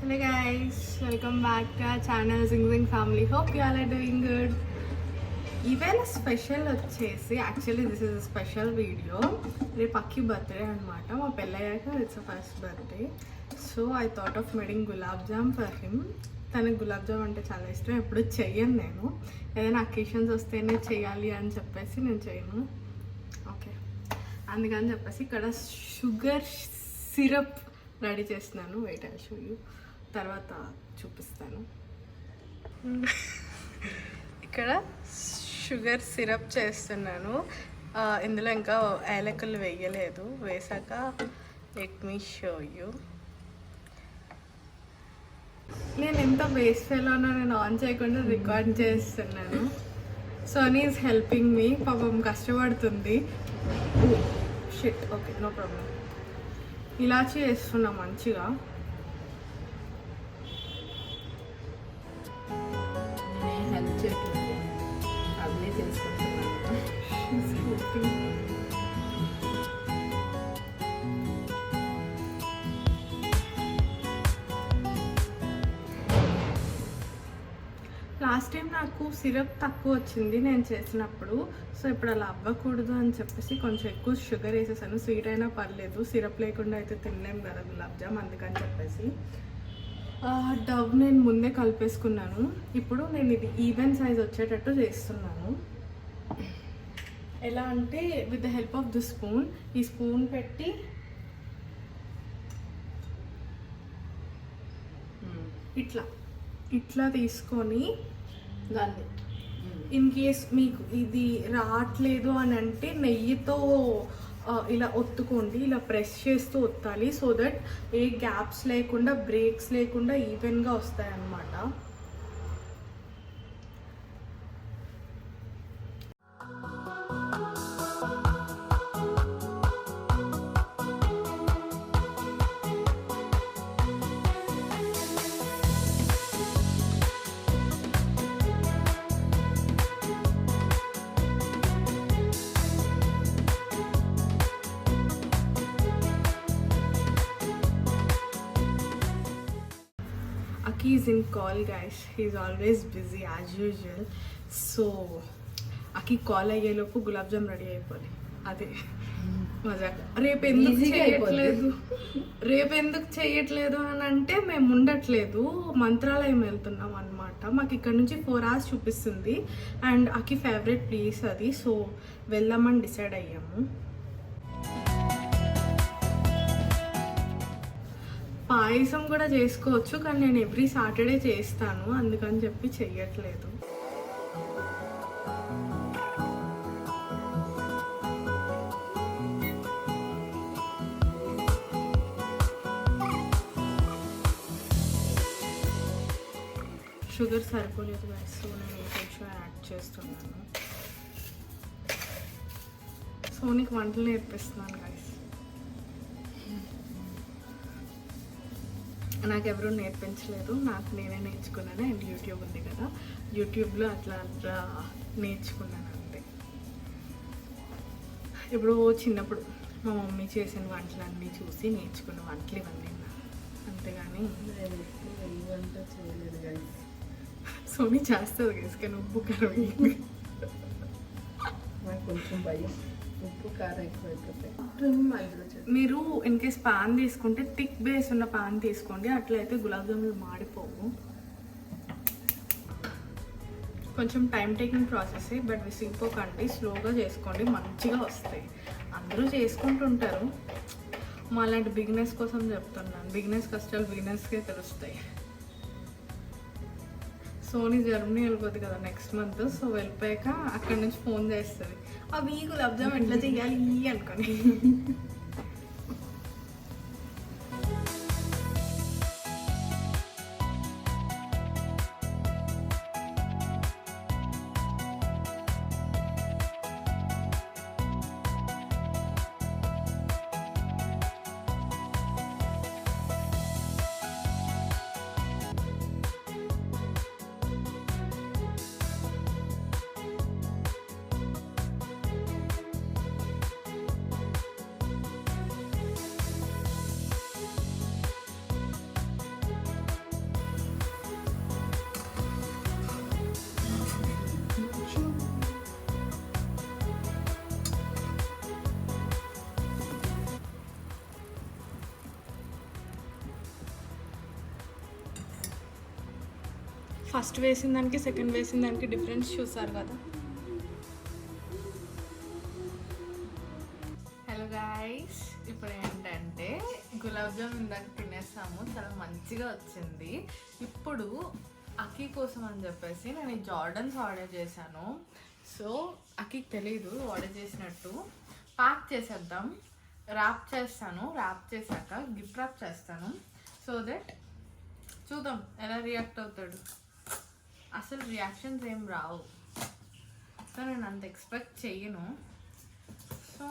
Hello guys, welcome back to our channel Zing Zing Family. Hope you all are doing good. ఈవేళ special వచ్చేసి actually this is special video. రేపు అక్కి birthday అనమాట. మా పెళ్ళయ్యాక it's first birthday. So I thought of made in gulab jam for him. తనకు గులాబ్ జామ్ అంటే చాలా ఇష్టం. ఎప్పుడు చెయ్యను నేను. ఏదైనా అకేషన్స్ వస్తేనే చేయాలి అని చెప్పేసి నేను చేయను. ఓకే, అందుకని చెప్పేసి ఇక్కడ షుగర్ సిరప్ రెడీ చేస్తున్నాను. వెయిట్ ఐ షో యూ, తర్వాత చూపిస్తాను. ఇక్కడ షుగర్ సిరప్ చేస్తున్నాను. ఇందులో ఇంకా యాలకులు వేయలేదు. వేసాక లెట్ మీ షో యూ. నేను ఎంత వేస్ట్ ఫెలోనో నేను ఆన్ చేయకుండా రికార్డ్ చేస్తున్నాను. Sony is helping me. పాపం కష్టపడుతుంది. Shit, okay, no problem. ఇలాచి వేస్తున్నా మంచిగా. హెల్ప్ చేయట్లేదు, అదే చేసుకుంటున్నాను. లాస్ట్ టైం నాకు సిరప్ తక్కువ వచ్చింది నేను చేసినప్పుడు. సో ఇప్పుడు అలా అవ్వకూడదు అని చెప్పేసి కొంచెం ఎక్కువ షుగర్ వేసేసాను. స్వీట్ అయినా పర్లేదు, సిరప్ లేకుండా అయితే తినలేం కదా గులాబ్ జామ్, అందుకని చెప్పేసి డవ్ నేను ముందే కలిపేసుకున్నాను. ఇప్పుడు నేను ఇది ఈవెన్ సైజ్ వచ్చేటట్టు చేస్తున్నాను. ఎలా అంటే with the help of the spoon. ఈ స్పూన్ పెట్టి ఇట్లా ఇట్లా తీసుకొని దాన్ని ఇన్ కేస్ మీకు ఇది రావట్లేదు అని అంటే నెయ్యితో ఇలా ఒత్తుకోండి. ఇలా ప్రెస్ చేస్తూ ఒత్తాలి. సో దట్ ఏ గ్యాప్స్ లేకుండా బ్రేక్స్ లేకుండా ఈవెన్గా వస్తాయి అన్నమాట. Aki is in call guys, he's always busy as usual. So Aki call అయ్యేలోపు గులాబ్ జామ్ రెడీ అయిపోయి అదే మజాక్. రేపు ఎందుకు చేయట్లేదు అని అంటే మేము ఉండట్లేదు, మంత్రాలయం వెళ్తున్నాం అనమాట. మాకు ఇక్కడ నుంచి 4 hours చూపిస్తుంది అండ్ అకి ఫేవరెట్ ప్లేస్ అది. సో వెళ్దామని డిసైడ్ అయ్యాము. పాయసం కూడా చేసుకోవచ్చు, కానీ నేను ఎవ్రీ సాటర్డే చేస్తాను, అందుకని చెప్పి చెయ్యట్లేదు. షుగర్ సరిపోలేదు కదా, సో నేను కొంచెం యాడ్ చేస్తున్నాను. సో నీకు వంటలు నేర్పిస్తున్నాను గైస్. నాకు ఎవరూ నేర్పించలేదు, నాకు నేనే నేర్చుకున్నాను. అండ్ యూట్యూబ్ ఉంది కదా, యూట్యూబ్లో అట్లా అట్లా నేర్చుకున్నాను అంతే. ఇప్పుడు చిన్నప్పుడు మా మమ్మీ చేసిన వంటలన్నీ చూసి నేర్చుకున్న వంటలు ఇవన్నీ, అంతేగాని వంట చేయలేదు కానీ సోనీ చేస్తుంది గైస్, కానీ ఉప్పు కారం నాకు కొంచెం భయం, ఉప్పు కారం ఎక్కువ అయిపోతాయి. మీరు ఇన్ కేస్ పాన్ తీసుకుంటే థిక్ బేస్ ఉన్న పాన్ తీసుకోండి, అట్లయితే గులాబ్ జాములు మాడిపోవు. కొంచెం టైం టేకింగ్ ప్రాసెస్, బట్ విసిగిపోకండి, స్లోగా చేసుకోండి, మంచిగా వస్తాయి. అందరూ చేసుకుంటుంటారు, మా లాంటి బిగినెస్ కోసం చెప్తున్నాను. బిగినెస్ కష్టాలు బిగినెస్కే తెలుస్తాయి. సోనీ జర్మనీ వెళ్ళిపోతుంది కదా నెక్స్ట్ మంత్. సో వెళ్ళిపోయాక అక్కడి నుంచి ఫోన్ చేస్తుంది, అవి గులాబ్ జామ్ ఎట్లా చెయ్యాలి అనుకొని. ఫస్ట్ వేసిన దానికి సెకండ్ వేసిన దానికి డిఫరెన్స్ చూసారు కదా. హలో గాయ్స్, ఇప్పుడు ఏంటంటే గులాబ్ జామ్ ఇందాక తినేసాము, చాలా మంచిగా వచ్చింది. ఇప్పుడు అక్కీ కోసం అని చెప్పేసి నేను ఈ జార్డన్స్ ఆర్డర్ చేశాను. సో అక్కీకి తెలీదు ఆర్డర్ చేసినట్టు. ప్యాక్ చేసేద్దాం, ర్యాప్ చేస్తాను, ర్యాప్ చేశాక గిఫ్ట్ ర్యాప్ చేస్తాను. సో దట్ చూద్దాం ఎలా రియాక్ట్ అవుతాడు. అసలు రియాక్షన్స్ ఏం రావు, సో నేను అంత ఎక్స్పెక్ట్ చెయ్యను. So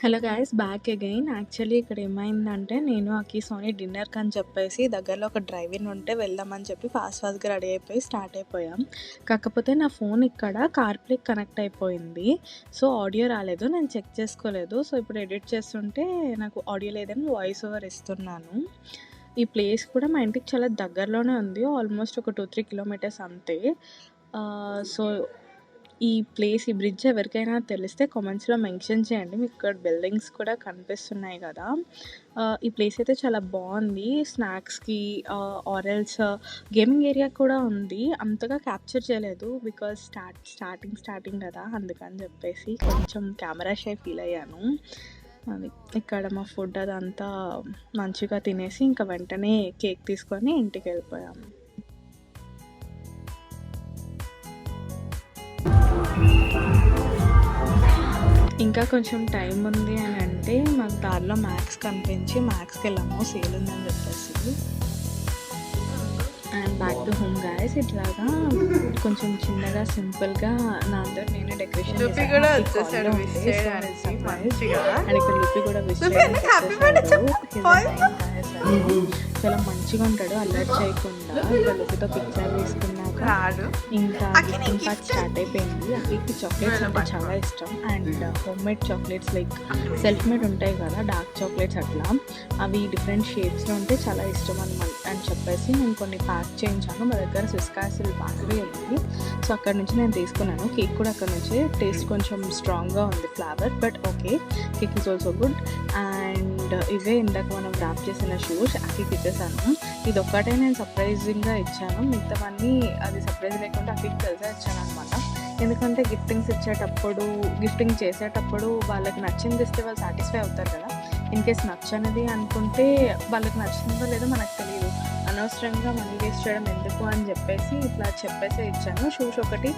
hello guys, back again. Actually ఇక్కడ ఏమైందంటే నేను అక్కీ సోనీ డిన్నర్కి అని చెప్పేసి దగ్గరలో ఒక డ్రైవ్-ఇన్ ఉంటే వెళ్దామని చెప్పి ఫాస్ట్గా రెడీ అయిపోయి స్టార్ట్ అయిపోయాం. కాకపోతే నా ఫోన్ ఇక్కడ కార్ప్లేకి కనెక్ట్ అయిపోయింది. సో ఆడియో రాలేదు, నేను చెక్ చేసుకోలేదు. సో ఇప్పుడు ఎడిట్ చేస్తుంటే నాకు ఆడియో లేదని వాయిస్ ఓవర్ ఇస్తున్నాను. ఈ ప్లేస్ కూడా మా ఇంటికి చాలా దగ్గరలోనే ఉంది, ఆల్మోస్ట్ ఒక 2-3 కిలోమీటర్స్ అంతే. సో ఈ ప్లేస్, ఈ బ్రిడ్జ్ ఎవరికైనా తెలిస్తే కామెంట్స్లో మెన్షన్ చేయండి. మీకు ఇక్కడ బిల్డింగ్స్ కూడా కనిపిస్తున్నాయి కదా. ఈ ప్లేస్ అయితే చాలా బాగుంది. స్నాక్స్కి ఆరెల్స్ గేమింగ్ ఏరియా కూడా ఉంది. అంతగా క్యాప్చర్ చేయలేదు బికాజ్ స్టార్టింగ్ కదా, అందుకని చెప్పేసి కొంచెం కెమెరా షై ఫీల్ అయ్యాను. అది ఇక్కడ మా ఫుడ్ అదంతా మంచిగా తినేసి ఇంకా వెంటనే కేక్ తీసుకొని ఇంటికి వెళ్ళిపోయాము. ఇంకా కొంచెం టైం ఉంది అని అంటే మాకు దారిలో మ్యాక్స్ కనిపించి మ్యాక్స్కి వెళ్ళాము, సేల్ ఉందని చెప్పేసి. And back to home guys. ఇట్లాగా కొంచెం చిన్నగా సింపుల్గా నా అందరు నేనే డెకరేషన్ అండ్ ఇక్కడ లుప్పి కూడా విష్ చాలా మంచిగా ఉంటాడు, అలర్ట్ చేయకుండా. ఇంకా లుప్పితో పిక్చర్ తీసుకున్నాక ఇంకా గిఫ్టింగ్ ప్యాక్ స్టార్ట్ అయిపోయింది. అక్కడికి చాక్లెట్స్ అంటే చాలా ఇష్టం. And home made chocolates like self made ఉంటాయి కదా, డార్క్ చాక్లెట్స్ అట్లా, అవి డిఫరెంట్ షేప్స్లో ఉంటే చాలా ఇష్టం అని చెప్పేసి నేను కొన్ని ప్యాక్ చేయించాను. మా దగ్గర స్విస్ క్యాసిల్ బేకరీ ఉంది, సో అక్కడ నుంచి నేను తీసుకున్నాను. కేక్ కూడా అక్కడ నుంచి. టేస్ట్ కొంచెం స్ట్రాంగ్గా ఉంది flavour, but okay, cake is also good. And ఇవే ఇందాక మనం ర్యాప్ చేసిన షూస్ అక్కడికి ఇచ్చేసాను. ఇది ఒక్కటే నేను సర్ప్రైజింగ్గా ఇచ్చాను, మిగతావన్నీ అది సర్ప్రైజ్ లేకుండా అక్కడికి తెలిసే ఇచ్చాను అనమాట. ఎందుకంటే గిఫ్టింగ్ చేసేటప్పుడు వాళ్ళకి నచ్చింది ఇస్తే వాళ్ళు సాటిస్ఫై అవుతారు కదా. ఇన్ కేస్ నచ్చనిది అనుకుంటే వాళ్ళకి నచ్చిందో లేదో మనకు తెలియదు, అనవసరంగా మనీ వేస్ట్ చేయడం ఎందుకు అని చెప్పేసి ఇట్లా చెప్పేసి ఇచ్చాను. షూస్ ఒకటి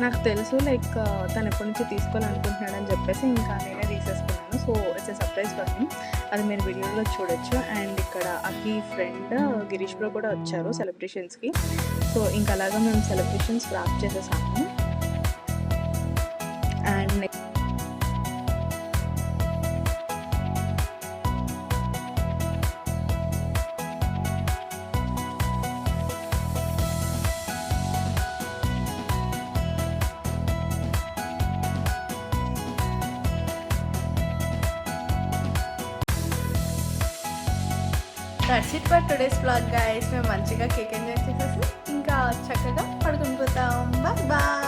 నాకు తెలుసు, లైక్ తను ఎప్పటి నుంచి తీసుకోవాలనుకుంటున్నాడు అని చెప్పేసి ఇంకా నేనే తీసేసుకున్నాను. So it's a surprise for him, అది మీరు వీడియోలో చూడొచ్చు. అండ్ ఇక్కడ అక్కీ ఫ్రెండ్ గిరీష్ బ్రో కూడా వచ్చారు సెలబ్రేషన్స్కి. సో ఇంకా అలాగా మేము సెలబ్రేషన్స్ ర్యాప్ చేసేసాము. And that's it for today's vlog guys. మేము మంచిగా కేక్ ఎంజాయ్ చేసేసి ఇంకా చక్కగా పడుకుని పోతాం. Bye bye.